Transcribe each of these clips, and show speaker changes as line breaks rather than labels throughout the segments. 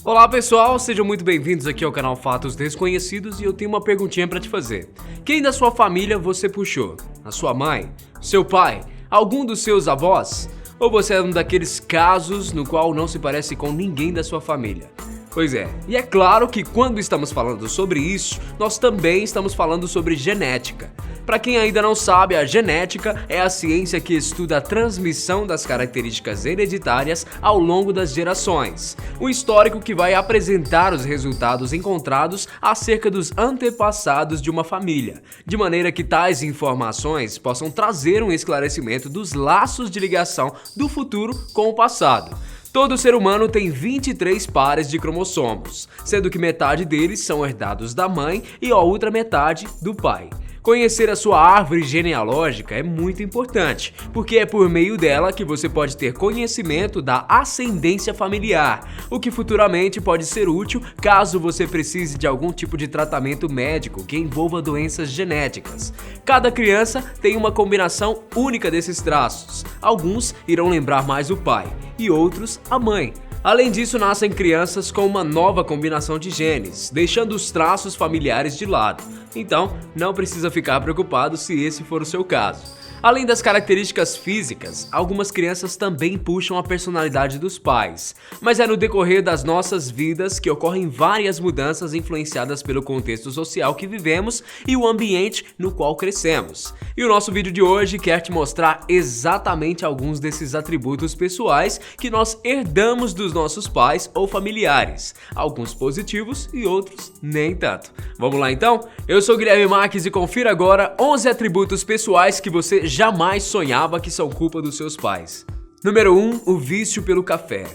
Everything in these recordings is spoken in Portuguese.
Olá pessoal, sejam muito bem-vindos aqui ao canal Fatos Desconhecidos e eu tenho uma perguntinha pra te fazer. Quem da sua família você puxou? A sua mãe? Seu pai? Algum dos seus avós? Ou você é um daqueles casos no qual não se parece com ninguém da sua família? Pois é, e é claro que quando estamos falando sobre isso, nós também estamos falando sobre genética. Para quem ainda não sabe, a genética é a ciência que estuda a transmissão das características hereditárias ao longo das gerações. Um histórico que vai apresentar os resultados encontrados acerca dos antepassados de uma família, de maneira que tais informações possam trazer um esclarecimento dos laços de ligação do futuro com o passado. Todo ser humano tem 23 pares de cromossomos, sendo que metade deles são herdados da mãe e a outra metade do pai. Conhecer a sua árvore genealógica é muito importante, porque é por meio dela que você pode ter conhecimento da ascendência familiar, o que futuramente pode ser útil caso você precise de algum tipo de tratamento médico que envolva doenças genéticas. Cada criança tem uma combinação única desses traços. Alguns irão lembrar mais o pai e outros a mãe. Além disso, nascem crianças com uma nova combinação de genes, deixando os traços familiares de lado. Então, não precisa ficar preocupado se esse for o seu caso. Além das características físicas, algumas crianças também puxam a personalidade dos pais. Mas é no decorrer das nossas vidas que ocorrem várias mudanças influenciadas pelo contexto social que vivemos e o ambiente no qual crescemos. E o nosso vídeo de hoje quer te mostrar exatamente alguns desses atributos pessoais que nós herdamos dos nossos pais ou familiares. Alguns positivos e outros nem tanto. Vamos lá então? Eu sou Guilherme Marques e confira agora 11 atributos pessoais que você jamais sonhava que são culpa dos seus pais. Número 1. O vício pelo café.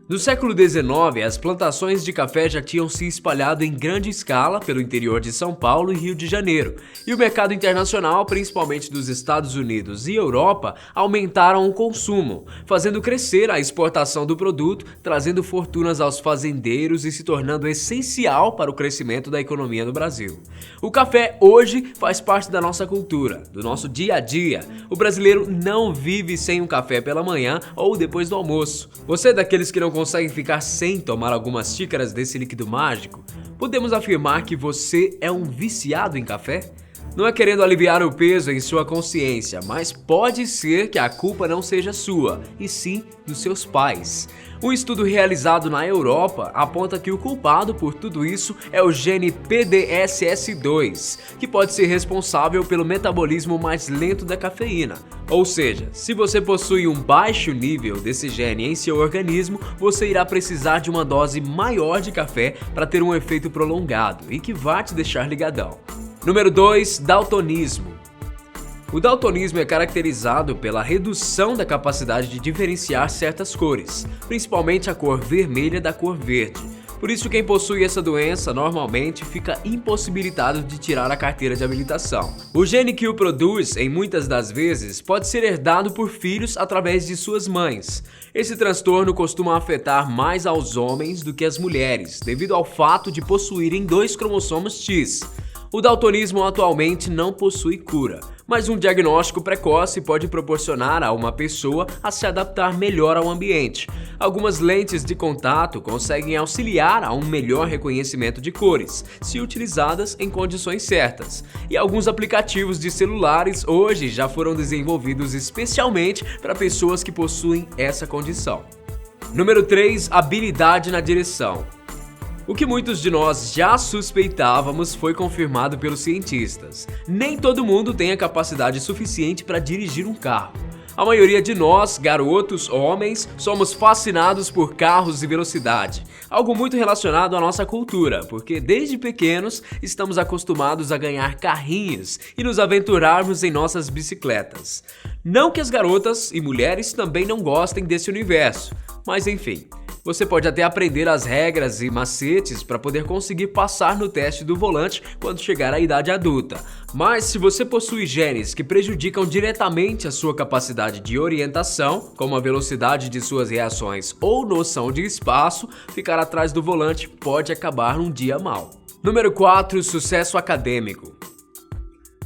No século XIX, as plantações de café já tinham se espalhado em grande escala pelo interior de São Paulo e Rio de Janeiro, e o mercado internacional, principalmente dos Estados Unidos e Europa, aumentaram o consumo, fazendo crescer a exportação do produto, trazendo fortunas aos fazendeiros e se tornando essencial para o crescimento da economia no Brasil. O café hoje faz parte da nossa cultura, do nosso dia a dia. O brasileiro não vive sem um café pela manhã ou depois do almoço. Você é daqueles que não conseguem ficar sem tomar algumas xícaras desse líquido mágico? Podemos afirmar que você é um viciado em café? Não é querendo aliviar o peso em sua consciência, mas pode ser que a culpa não seja sua, e sim dos seus pais. Um estudo realizado na Europa aponta que o culpado por tudo isso é o gene PDSS2, que pode ser responsável pelo metabolismo mais lento da cafeína. Ou seja, se você possui um baixo nível desse gene em seu organismo, você irá precisar de uma dose maior de café para ter um efeito prolongado e que vai te deixar ligadão. Número 2. Daltonismo. O daltonismo é caracterizado pela redução da capacidade de diferenciar certas cores, principalmente a cor vermelha da cor verde. Por isso, quem possui essa doença normalmente fica impossibilitado de tirar a carteira de habilitação. O gene que o produz, em muitas das vezes, pode ser herdado por filhos através de suas mães. Esse transtorno costuma afetar mais aos homens do que as mulheres, devido ao fato de possuírem 2 cromossomos X. O daltonismo atualmente não possui cura, mas um diagnóstico precoce pode proporcionar a uma pessoa a se adaptar melhor ao ambiente. Algumas lentes de contato conseguem auxiliar a um melhor reconhecimento de cores, se utilizadas em condições certas. E alguns aplicativos de celulares hoje já foram desenvolvidos especialmente para pessoas que possuem essa condição. Número 3. Habilidade na direção. O que muitos de nós já suspeitávamos foi confirmado pelos cientistas. Nem todo mundo tem a capacidade suficiente para dirigir um carro. A maioria de nós, garotos, homens, somos fascinados por carros e velocidade. Algo muito relacionado à nossa cultura, porque desde pequenos estamos acostumados a ganhar carrinhos e nos aventurarmos em nossas bicicletas. Não que as garotas e mulheres também não gostem desse universo, mas enfim. Você pode até aprender as regras e macetes para poder conseguir passar no teste do volante quando chegar à idade adulta. Mas se você possui genes que prejudicam diretamente a sua capacidade de orientação, como a velocidade de suas reações ou noção de espaço, ficar atrás do volante pode acabar num dia mal. Número 4. Sucesso acadêmico.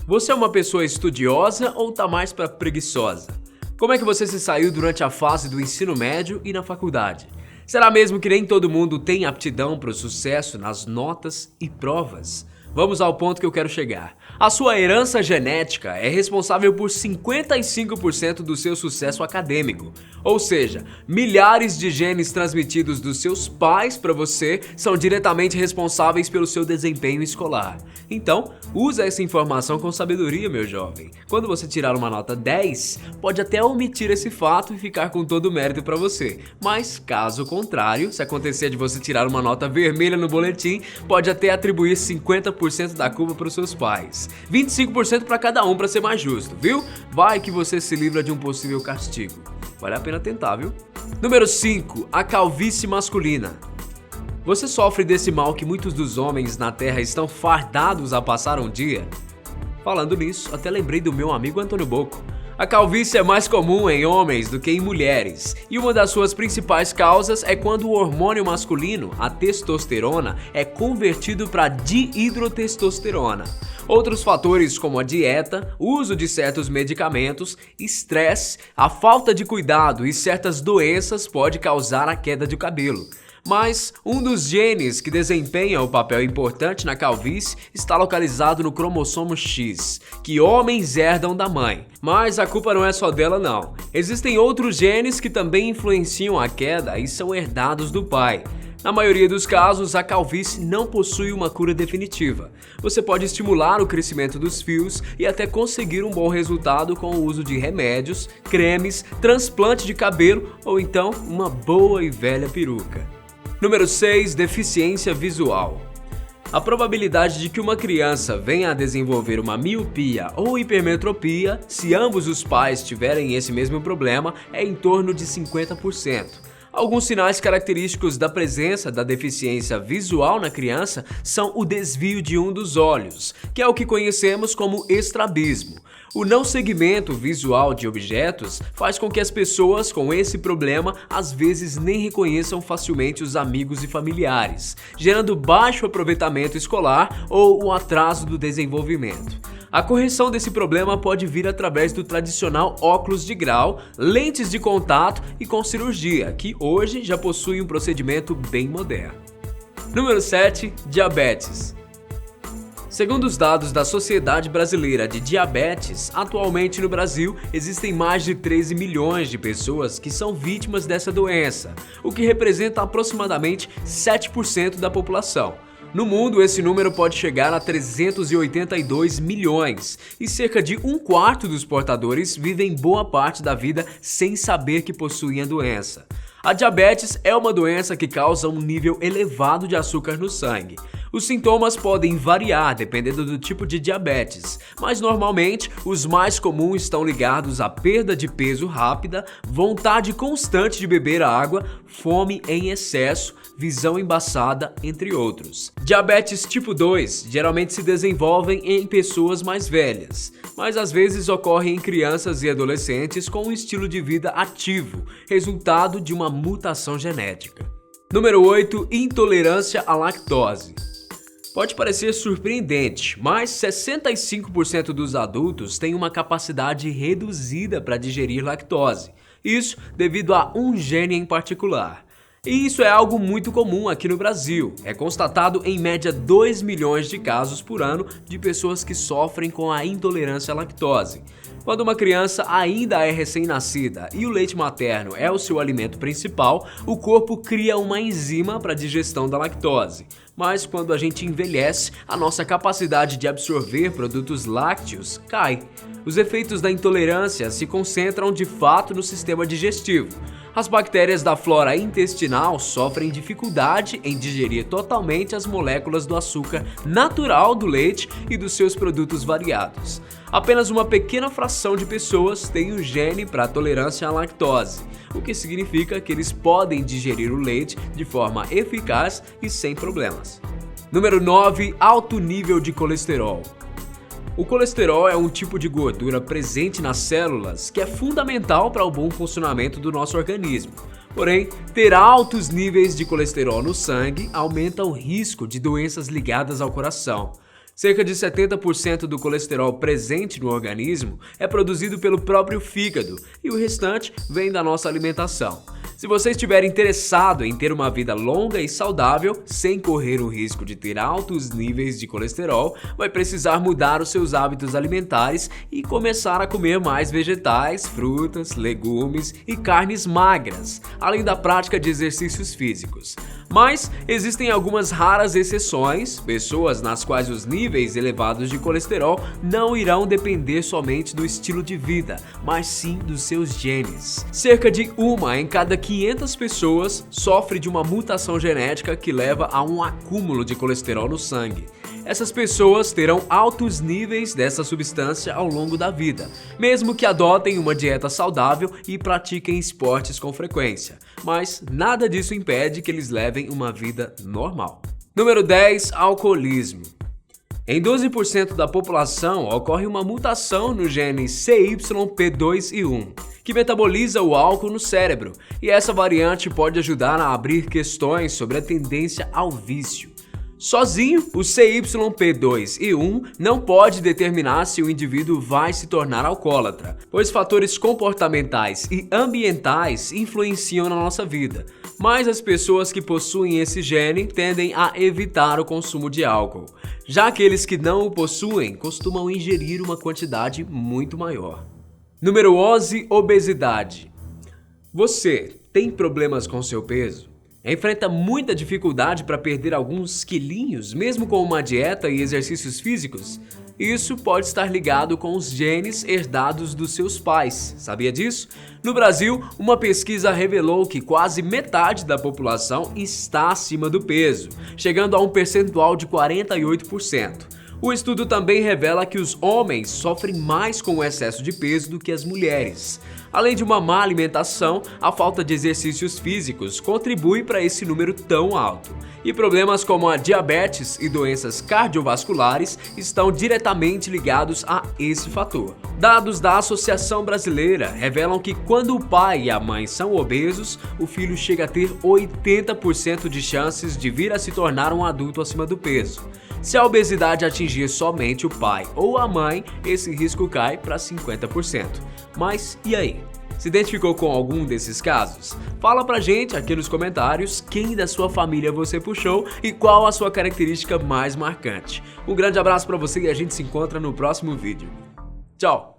Você é uma pessoa estudiosa ou tá mais para preguiçosa? Como é que você se saiu durante a fase do ensino médio e na faculdade? Será mesmo que nem todo mundo tem aptidão para o sucesso nas notas e provas? Vamos ao ponto que eu quero chegar. A sua herança genética é responsável por 55% do seu sucesso acadêmico. Ou seja, milhares de genes transmitidos dos seus pais para você são diretamente responsáveis pelo seu desempenho escolar. Então, usa essa informação com sabedoria, meu jovem. Quando você tirar uma nota 10, pode até omitir esse fato e ficar com todo o mérito para você. Mas, caso contrário, se acontecer de você tirar uma nota vermelha no boletim, pode até atribuir 50% da culpa para os seus pais. 25% para cada um, para ser mais justo, viu? Vai que você se livra de um possível castigo. Vale a pena tentar, viu? Número 5. A calvície masculina. Você sofre desse mal que muitos dos homens na Terra estão fardados a passar um dia? Falando nisso, até lembrei do meu amigo Antônio Bocco. A calvície é mais comum em homens do que em mulheres, e uma das suas principais causas é quando o hormônio masculino, a testosterona, é convertido para dihidrotestosterona. Outros fatores como a dieta, o uso de certos medicamentos, estresse, a falta de cuidado e certas doenças pode causar a queda de cabelo. Mas um dos genes que desempenha o papel importante na calvície está localizado no cromossomo X, que homens herdam da mãe. Mas a culpa não é só dela não. Existem outros genes que também influenciam a queda e são herdados do pai. Na maioria dos casos, a calvície não possui uma cura definitiva. Você pode estimular o crescimento dos fios e até conseguir um bom resultado com o uso de remédios, cremes, transplante de cabelo ou então uma boa e velha peruca. Número 6. Deficiência visual. A probabilidade de que uma criança venha a desenvolver uma miopia ou hipermetropia, se ambos os pais tiverem esse mesmo problema, é em torno de 50%. Alguns sinais característicos da presença da deficiência visual na criança são o desvio de um dos olhos, que é o que conhecemos como estrabismo. O não segmento visual de objetos faz com que as pessoas com esse problema às vezes nem reconheçam facilmente os amigos e familiares, gerando baixo aproveitamento escolar ou o atraso do desenvolvimento. A correção desse problema pode vir através do tradicional óculos de grau, lentes de contato e com cirurgia, que hoje já possui um procedimento bem moderno. Número 7. Diabetes. Segundo os dados da Sociedade Brasileira de Diabetes, atualmente no Brasil existem mais de 13 milhões de pessoas que são vítimas dessa doença, o que representa aproximadamente 7% da população. No mundo, esse número pode chegar a 382 milhões, e cerca de um quarto dos portadores vivem boa parte da vida sem saber que possuem a doença. A diabetes é uma doença que causa um nível elevado de açúcar no sangue. Os sintomas podem variar dependendo do tipo de diabetes, mas normalmente os mais comuns estão ligados à perda de peso rápida, vontade constante de beber água, fome em excesso, visão embaçada, entre outros. Diabetes tipo 2 geralmente se desenvolvem em pessoas mais velhas, mas às vezes ocorrem em crianças e adolescentes com um estilo de vida ativo, resultado de uma mutação genética. Número 8. Intolerância à lactose. Pode parecer surpreendente, mas 65% dos adultos têm uma capacidade reduzida para digerir lactose. Isso devido a um gene em particular. E isso é algo muito comum aqui no Brasil. É constatado em média 2 milhões de casos por ano de pessoas que sofrem com a intolerância à lactose. Quando uma criança ainda é recém-nascida e o leite materno é o seu alimento principal, o corpo cria uma enzima para a digestão da lactose. Mas quando a gente envelhece, a nossa capacidade de absorver produtos lácteos cai. Os efeitos da intolerância se concentram de fato no sistema digestivo. As bactérias da flora intestinal sofrem dificuldade em digerir totalmente as moléculas do açúcar natural do leite e dos seus produtos variados. Apenas uma pequena fração de pessoas tem o gene para tolerância à lactose, o que significa que eles podem digerir o leite de forma eficaz e sem problemas. Número 9. Alto nível de colesterol. O colesterol é um tipo de gordura presente nas células que é fundamental para o bom funcionamento do nosso organismo. Porém, ter altos níveis de colesterol no sangue aumenta o risco de doenças ligadas ao coração. Cerca de 70% do colesterol presente no organismo é produzido pelo próprio fígado e o restante vem da nossa alimentação. Se você estiver interessado em ter uma vida longa e saudável, sem correr o risco de ter altos níveis de colesterol, vai precisar mudar os seus hábitos alimentares e começar a comer mais vegetais, frutas, legumes e carnes magras, além da prática de exercícios físicos. Mas existem algumas raras exceções, pessoas nas quais os níveis elevados de colesterol não irão depender somente do estilo de vida, mas sim dos seus genes. Cerca de 1 em cada 500 pessoas sofre de uma mutação genética que leva a um acúmulo de colesterol no sangue. Essas pessoas terão altos níveis dessa substância ao longo da vida, mesmo que adotem uma dieta saudável e pratiquem esportes com frequência. Mas nada disso impede que eles levem uma vida normal. Número 10. Alcoolismo. Em 12% da população ocorre uma mutação no gene CYP2I1, que metaboliza o álcool no cérebro, e essa variante pode ajudar a abrir questões sobre a tendência ao vício. Sozinho, o CYP2I1 não pode determinar se o indivíduo vai se tornar alcoólatra, pois fatores comportamentais e ambientais influenciam na nossa vida, mas as pessoas que possuem esse gene tendem a evitar o consumo de álcool. Já aqueles que não o possuem costumam ingerir uma quantidade muito maior. Número 11. Obesidade. Você tem problemas com seu peso? Enfrenta muita dificuldade para perder alguns quilinhos, mesmo com uma dieta e exercícios físicos? Isso pode estar ligado com os genes herdados dos seus pais. Sabia disso? No Brasil, uma pesquisa revelou que quase metade da população está acima do peso, chegando a um percentual de 48%. O estudo também revela que os homens sofrem mais com o excesso de peso do que as mulheres. Além de uma má alimentação, a falta de exercícios físicos contribui para esse número tão alto. E problemas como a diabetes e doenças cardiovasculares estão diretamente ligados a esse fator. Dados da Associação Brasileira revelam que quando o pai e a mãe são obesos, o filho chega a ter 80% de chances de vir a se tornar um adulto acima do peso. Se a obesidade atingir somente o pai ou a mãe, esse risco cai para 50%. Mas e aí? Se identificou com algum desses casos? Fala pra gente aqui nos comentários quem da sua família você puxou e qual a sua característica mais marcante. Um grande abraço pra você e a gente se encontra no próximo vídeo. Tchau!